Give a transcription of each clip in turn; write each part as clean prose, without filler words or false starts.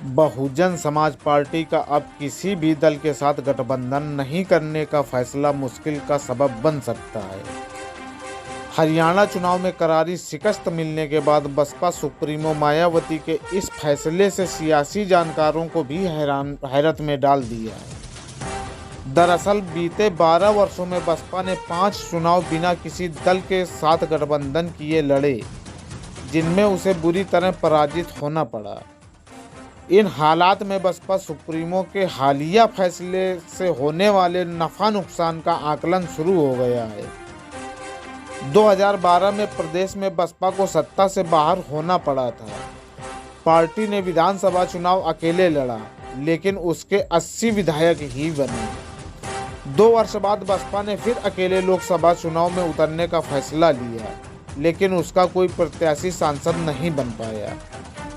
Bahujan Samaj party का अब किसी भी दल के साथ गठबंधन नहीं करने का फैसला मुश्किल का सबब बन सकता है। हरियाणा चुनाव में करारी शिकस्त मिलने के बाद बसपा सुप्रीमो मायावती के इस फैसले से सियासी जानकारों को भी हैरत में डाल दिया है। दरअसल बीते 12 वर्षों में बसपा ने 5 चुनाव बिना किसी दल के साथ गठबंधन किए लड़े, जिनमें उसे बुरी तरह पराजित होना पड़ा। इन हालात में बसपा सुप्रीमो के हालिया फैसले से होने वाले नफा नुकसान का आकलन शुरू हो गया है। 2012 में प्रदेश में बसपा को सत्ता से बाहर होना पड़ा था। पार्टी ने विधानसभा चुनाव अकेले लड़ा, लेकिन उसके 80 विधायक ही बने। 2 वर्ष बाद बसपा ने फिर अकेले लोकसभा चुनाव में उतरने का फैसला लिया, लेकिन उसका कोई प्रत्याशी सांसद नहीं बन पाया,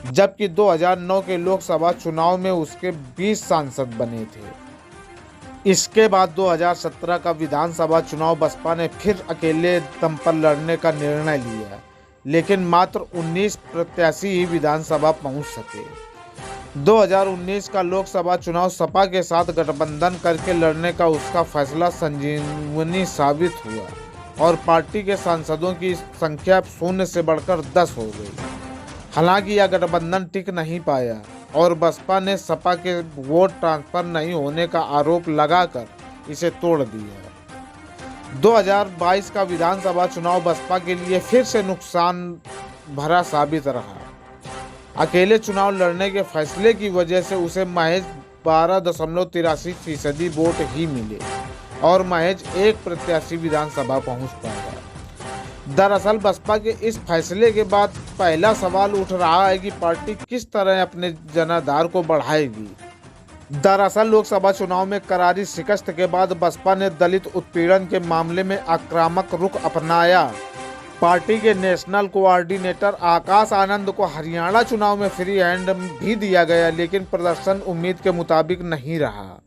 जबकि 2009 के लोकसभा चुनाव में उसके 20 सांसद बने थे। इसके बाद 2017 का विधानसभा चुनाव बसपा ने फिर अकेले दम पर लड़ने का निर्णय लिया, लेकिन मात्र 19 प्रत्याशी ही विधानसभा पहुंच सके। 2019 का लोकसभा चुनाव सपा के साथ गठबंधन करके लड़ने का उसका फैसला संजीवनी साबित हुआ और पार्टी के सांसदों की संख्या 0 से बढ़कर 10 हो गई। हालांकि यह गठबंधन टिक नहीं पाया और बसपा ने सपा के वोट ट्रांसफर नहीं होने का आरोप लगाकर इसे तोड़ दिया। 2022 का विधानसभा चुनाव बसपा के लिए फिर से नुकसान भरा साबित रहा। अकेले चुनाव लड़ने के फैसले की वजह से उसे महज 12.83% वोट ही मिले और महज एक प्रत्याशी विधानसभा पहुंच पाया। दरअसल बसपा के इस फैसले के बाद पहला सवाल उठ रहा है कि पार्टी किस तरह अपने जनाधार को बढ़ाएगी। दरअसल लोकसभा चुनाव में करारी शिकस्त के बाद बसपा ने दलित उत्पीड़न के मामले में आक्रामक रुख अपनाया। पार्टी के नेशनल कोऑर्डिनेटर आकाश आनंद को हरियाणा चुनाव में फ्री हैंड भी दिया गया, लेकिन प्रदर्शन उम्मीद के मुताबिक नहीं रहा।